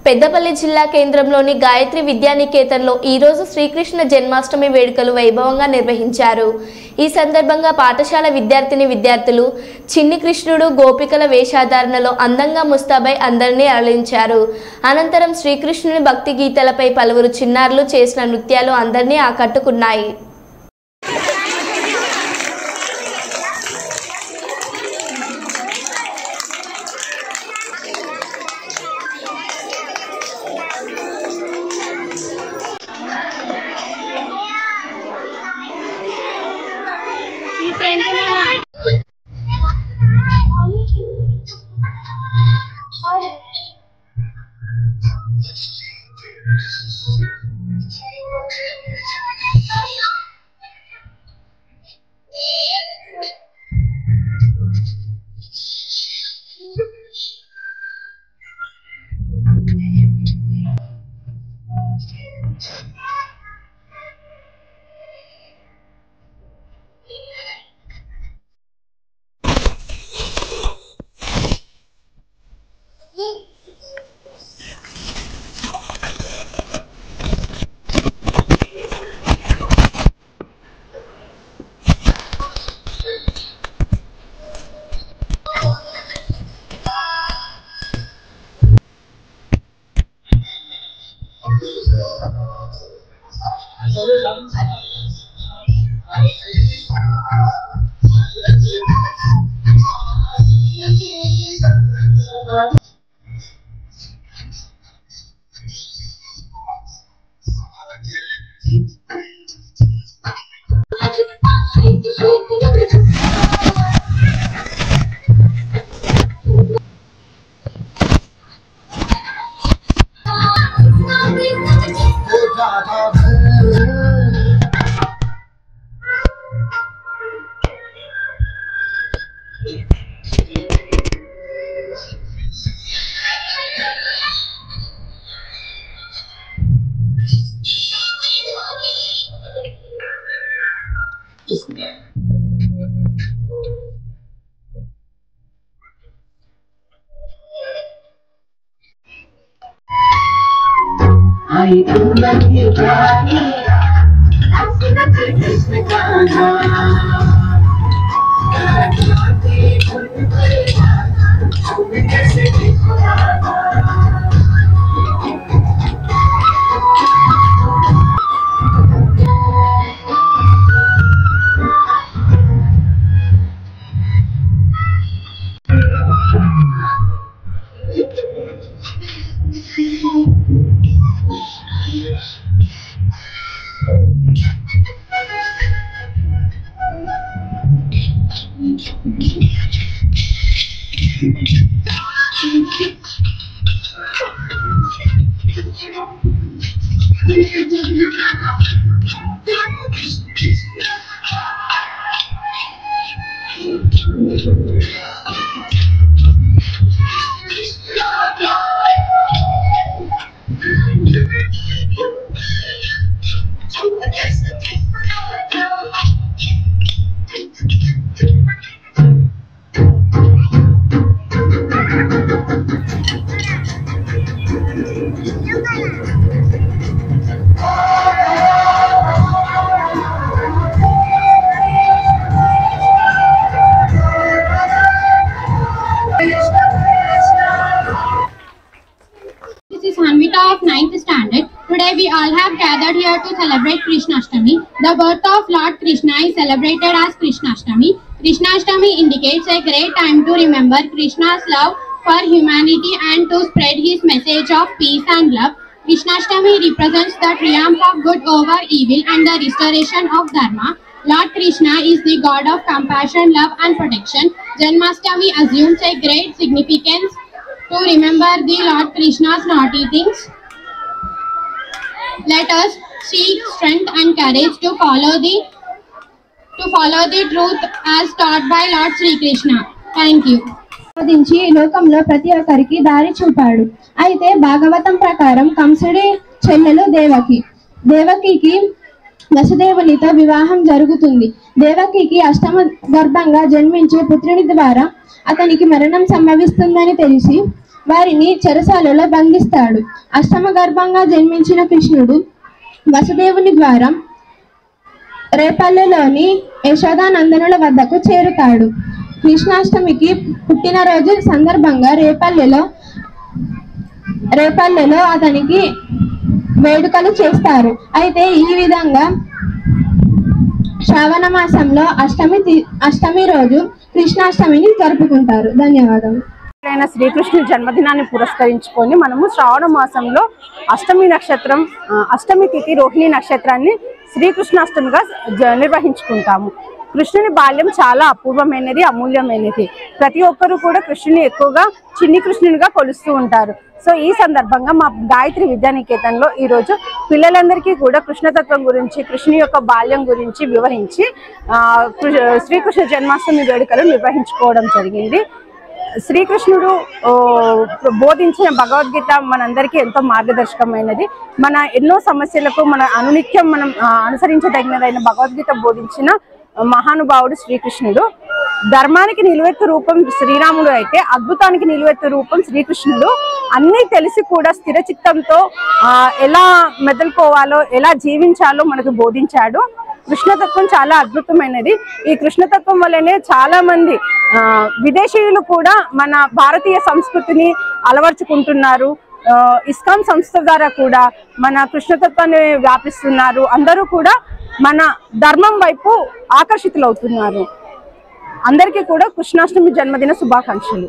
పెద్దపల్లి జిల్లా కేంద్రంలోని గాయత్రి విద్యానికేతన్లో ఈరోజు శ్రీకృష్ణ జన్మాష్టమి వేడుకలు వైభవంగా నిర్వహించారు. ఈ సందర్భంగా పాఠశాల విద్యార్థులు చిన్ని కృష్ణుడు గోపికల వేషధారణలో అందంగా ముస్తాబై అందరినీ అలరించారు. అనంతరం శ్రీకృష్ణుని భక్తి గీతాలపై పలువురు చిన్నారులు చేసిన నృత్యాలు అందరినీ ఆకట్టుకున్నాయి. Of 9th standard. Today we all have gathered here to celebrate Krishnashtami. The birth of Lord Krishna is celebrated as Krishnashtami. Krishnashtami indicates a great time to remember Krishna's love for humanity and to spread his message of peace and love. Krishnashtami represents the triumph of good over evil and the restoration of Dharma. Lord Krishna is the god of compassion, love and protection. Janmashtami assumes a great significance to remember the Lord Krishna's naughty things. Let us seek strength and courage to follow the truth as taught by Lord Sri Krishna. Thank you. లోకంలో ప్రతి ఒక్కరికి దారి చూపాడు. అయితే భాగవతం ప్రకారం కంసుడి చెల్లెలు దేవకికి వసుదేవునితో వివాహం జరుగుతుంది. దేవకికి అష్టమ గర్భంగా జన్మించే పుత్రుని ద్వారా అతనికి మరణం సంభవిస్తుందని తెలిసి వారిని చెరసాలలో బంధిస్తాడు. అష్టమ గర్భంగా జన్మించిన కృష్ణుడు వసుదేవుని ద్వారా రేపల్లెలోని యశోదానందనుల వద్దకు చేరుతాడు. కృష్ణాష్టమికి పుట్టినరోజు సందర్భంగా రేపల్లెలో అతనికి వేడుకలు చేస్తారు. అయితే ఈ విధంగా శ్రావణ మాసంలో అష్టమి రోజు కృష్ణాష్టమిని జరుపుకుంటారు. ధన్యవాదాలు. శ్రీకృష్ణుడి జన్మదినాన్ని పురస్కరించుకొని మనము శ్రావణ మాసంలో అష్టమి తిథి రోహిణి నక్షత్రాన్ని శ్రీకృష్ణాష్టమిగా నిర్వహించుకుంటాము. కృష్ణుని బాల్యం చాలా అపూర్వమైనది, అమూల్యమైనది. ప్రతి ఒక్కరూ కూడా కృష్ణుని ఎక్కువగా చిన్ని కృష్ణునిగా కొలుస్తూ ఉంటారు. సో ఈ సందర్భంగా మా గాయత్రి విద్యానికేతన్లో ఈరోజు పిల్లలందరికీ కూడా కృష్ణతత్వం గురించి, కృష్ణుని యొక్క బాల్యం గురించి వివరించి శ్రీకృష్ణ జన్మాష్టమి వేడుకలు నిర్వహించుకోవడం జరిగింది. శ్రీకృష్ణుడు బోధించిన భగవద్గీత మనందరికీ ఎంతో మార్గదర్శకమైనది. మన ఎన్నో సమస్యలకు మన అనునిత్యం మనం అనుసరించదగినదైన భగవద్గీత బోధించిన మహానుభావుడు శ్రీకృష్ణుడు. ధర్మానికి నిలువెత్తు రూపం శ్రీరాముడు అయితే అద్భుతానికి నిలువెత్తు రూపం శ్రీకృష్ణుడు. అన్నీ తెలిసి కూడా స్థిర చిత్తంతో ఎలా మెదలుకోవాలో, ఎలా జీవించాలో మనకు బోధించాడు. కృష్ణతత్వం చాలా అద్భుతమైనది. ఈ కృష్ణతత్వం వల్లనే చాలా మంది విదేశీయులు కూడా మన భారతీయ సంస్కృతిని అలవర్చుకుంటున్నారు. ఇస్కాన్ సంస్థ ద్వారా కూడా మన కృష్ణతత్వాన్ని వ్యాపిస్తున్నారు. అందరూ కూడా మన ధర్మం వైపు ఆకర్షితులవుతున్నారు. అందరికీ కూడా కృష్ణాష్టమి జన్మదిన శుభాకాంక్షలు.